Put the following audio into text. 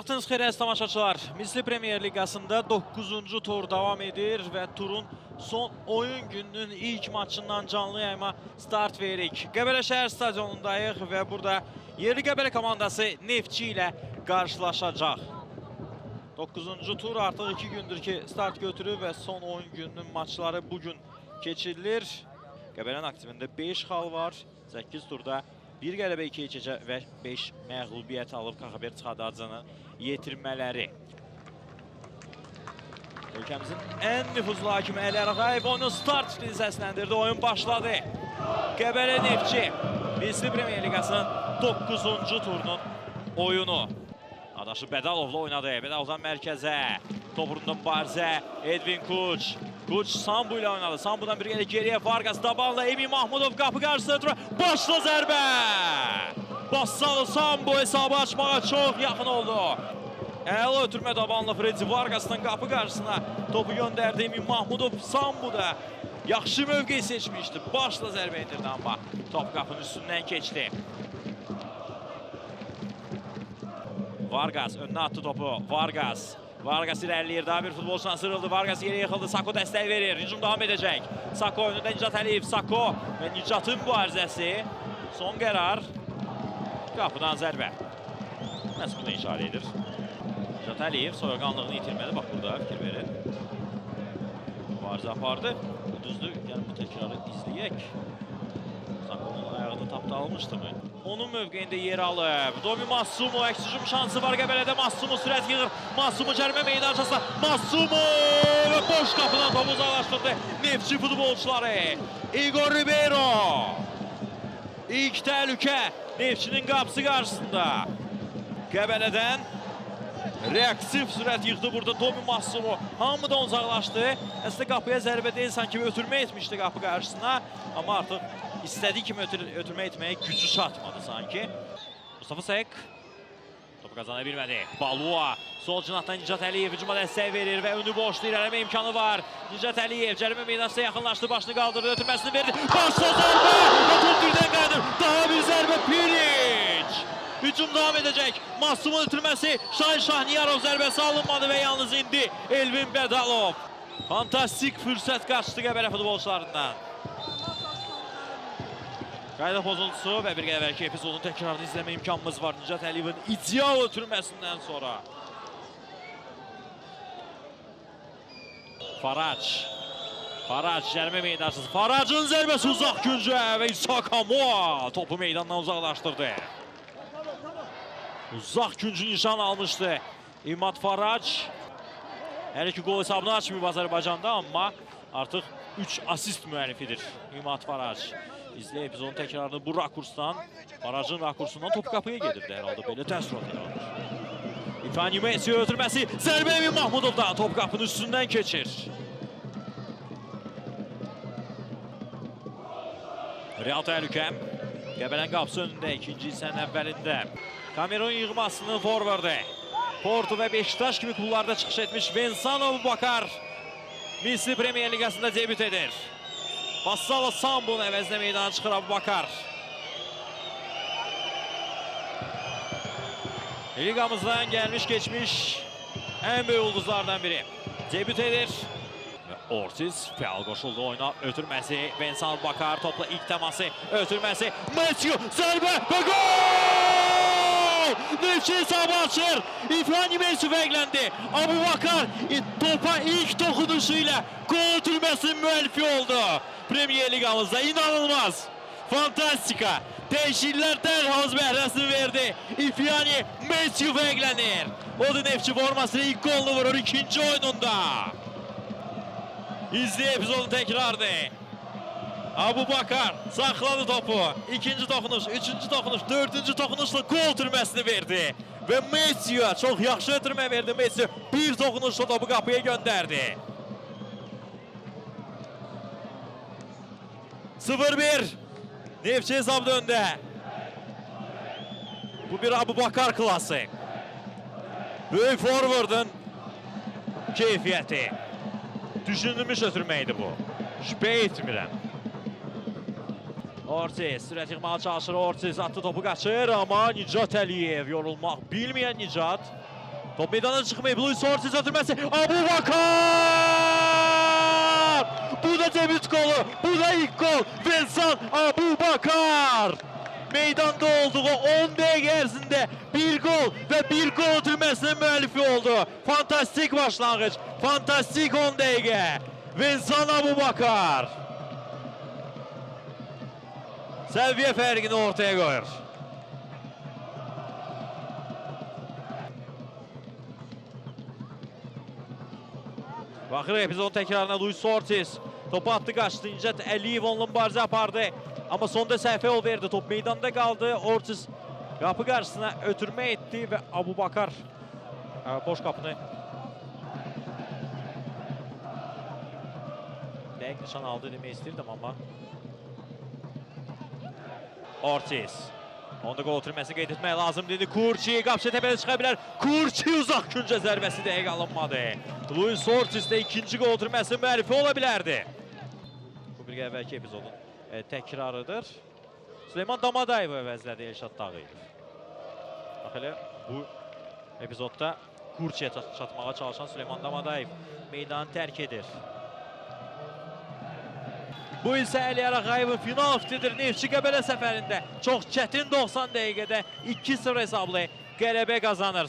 Vaxtınız xeyir əziz tamaşaçılar. Misli Premier Liqasında 9-cu tur davam edir və turun son oyun gününün ilk maçından canlı yayıma start veririk. Qəbələ şəhər stadionundayıq və burada yerli Qəbələ komandası Neftçi ilə qarşılaşacaq. 9-cu tur artıq 2 gündür ki start götürür və son oyun gününün maçları bugün keçirilir. Qəbələnin aktivində 5 xal var. 8 turda 1 qələbə 2 keçə və 5 məğlubiyyət alıb KXBR çıxardacağını yetirmələri. Ölkəmizin ən nüfuzlu hakimi Əli Arğayev onun start stili səsləndirdi. Oyun başladı. Qəbələ Neftçi Misli Premier Liqasının 9-cu turunun oyunu. Adaşı Bədalovla oynadı. Bədalovdan mərkəzə. Topurundan Barzə. Edvin Kuç. Kuç Sambu ilə oynadı. Sambudan bir geriyə Vargas Dabanla Emin Mahmudov qapı qarşısına durur. Başla zərbə. Bassalı Sambu hesabı açmağa çox yaxın oldu. Əla ötürmə Dabanla Fredzi Vargas'dan qapı qarşısına topu göndərdi. Emin Mahmudov Sambu da yaxşı mövqeyi seçmişdi. Başla zərbə indirdi amma top qapının üstündən keçdi. Vargas önünə attı topu. Vargas ilerləyir. Daha bir futbolçudan sırıldı. Vargas yeri yıxıldı. Sako dəstək verir. Hücum davam edəcək. Sako önündə Nicat Əliyev. Sako və Nicatın mübarizəsi. Son qərar. Qapıdan zərbə. Məhz buna işarə edir. Nicat Əliyev soyuqqanlığını itirmədi. Bax burada fikir verir. Mübarizə apardı. Düzdür. Yəni bu təkrarı izləyək. Sakonun ayağını tapda almışdı mı? Onun mövqeyində yer alıb. Domi Massumo əks hücum şansı var Qəbələdə. Massumo sürət yığır. Massumo cərimə meydançasına. Massumo və boş qapıdan topu uzaqlaşdırdı Neftçi futbolçuları. Igor Ribeiro. İlk təhlükə Neftçinin qapısı qarşısında. Qəbələdən reaktiv sürət yıxdı burada Domi Massumo. Hamıdan uzaqlaşdı. Əslində qapıya zərbə deyil, sanki ötürmə etmişdi qapı qarşısına. Amma artıq İstədiyi kimi ötürmə etməyə gücü çatmadı sanki. Mustafa Sek topu qazana bilmədi. Balua sol cinatdan Nicat Əliyev hücuma dəstək verir və önü boşda irələmə imkanı var. Nicat Əliyev cərimə meydançasına yaxınlaşdı, başını qaldırdı, ötürməsini verdi. Başla zərbə və top birdən qayıdır. Daha bir zərbə Piric. Hücum davam edəcək. Massumun ötürməsi Şahin Şahniyarov zərbəsi alınmadı və yalnız indi Elvin Bədalov. Fantastik fürsət qaçdı Qəbələ futbolçularından. Qayda pozuntusu və bir qədərki epizodun təkrarını izləmə imkanımız var. Nicat Əliyevin ideal ötürməsindən sonra. Farac cərimə meydançası. Faracın zərbəsi uzaq güncə və İshak Amoa topu meydandan uzaqlaşdırdı. Uzaq güncü nişan almışdı İmad Farac. Hər iki gol hesabını açmayıb Azərbaycanda, amma artıq 3 asist müəllifidir İmad Farac. İzlə epizodun təkrarını bu rakursdan, Faracın rakursundan top qapıya gedirdi hər halda. Belə təəssürat yaranır. İfani Messi ötürməsi, zərbə Emin Mahmudovda top qapının üstündən keçir. Real təhlükəm, Qəbələnin qapısı önündə ikinci hissənin əvvəlində. Kamerun yığmasının forvardı. Porto və Beşiktaş kimi klublarda çıxış etmiş Vincent Abubakar Misli Premier Liqasında debüt edir. Bassalo Sambu'nun əvəzinə meydana çıxır Abubakar. Liqamızdan gəlmiş geçmiş ən böyük ulduzlardan biri. Debüt edir. Və Ortiz fəal qoşuldu oyuna. Ötürməsi Vincent Abubakar, topla ilk təması, ötürməsi Matthew, zərbə və gol! Neftçi hesabı açır. İfani Messi fərqləndi. Abubakar topa ilk toxunuşu ilə gol ötürməsinin müəllifi oldu. Premier Liqamızda inanılmaz. Fantastika. Dəyişikliklər dərhal bəhrəsini verdi. İfani Messi fərqlənir. O da Neftçi formasını ilk golunu vurur ikinci oyununda. İzlə epizodun təkrarı. Abubakar saxladı topu. İkinci toxunuş, üçüncü toxunuş, dördüncü toxunuşla gol ötürməsini verdi. Və Messi'yə çox yaxşı ötürmə verdi. Messi bir toxunuşla topu qapıya göndərdi. 0-1. Neftçi hesabda öndə. Bu bir Abubakar klası. Böyük forvardın keyfiyyəti. Düşünülmüş ötürməkdir bu. Şübhə etmirəm. Ortiz sürət yığmağa çalışır. Ortiz attı topu qaçır, amma Nicat Əliyev yorulmaq bilməyən Nicat Top meydana çıxmayıb. Luis Ortiz ötürməsi. Abubakar! Bu da debüt golü. Bu da ilk gol. Vincent Abubakar! Meydanda olduğu 10 dəqiqə ərzində bir gol və bir gol ötürməsinin müəllifi oldu. Fantastik başlanğıc. Fantastik 10 dəqiqə. Vincent Abubakar səviyyə fərqini ortaya qoyur. Baxırıq epizodun təkrarına. Luis Ortiz topu attı, qaçdı. İncət Əliyev onunla mübarizə apardı. Amma sonda səhvə yol verdi. Top meydanda qaldı. Ortiz qapı qarşısına ötürmə etdi və Abubakar boş qapını dəqiq nişan aldı demək istəyirdim amma Ortiz. Onda qol ötürməsini qeyd etmək lazımdır. Kurçi qapıçı təpədə çıxa bilər. Kurçi uzaq küncə zərbəsi dəqiq alınmadı. Luis Ortiz də ikinci qol ötürməsinin müəllifi ola bilərdi. Bu bir əvvəlki epizodun təkrarıdır. Süleyman Damadayev əvəzlədi Elşad Dağıyev. Bax elə bu epizodda Kurçiyə çatmağa çalışan Süleyman Damadayev meydanı tərk edir. Bu isə Əli Arağayevin final oftidir Neftçi Qəbələ səfərində. Çox çətin 90 dəqiqədə 2-0 hesablı qələbə qazanır.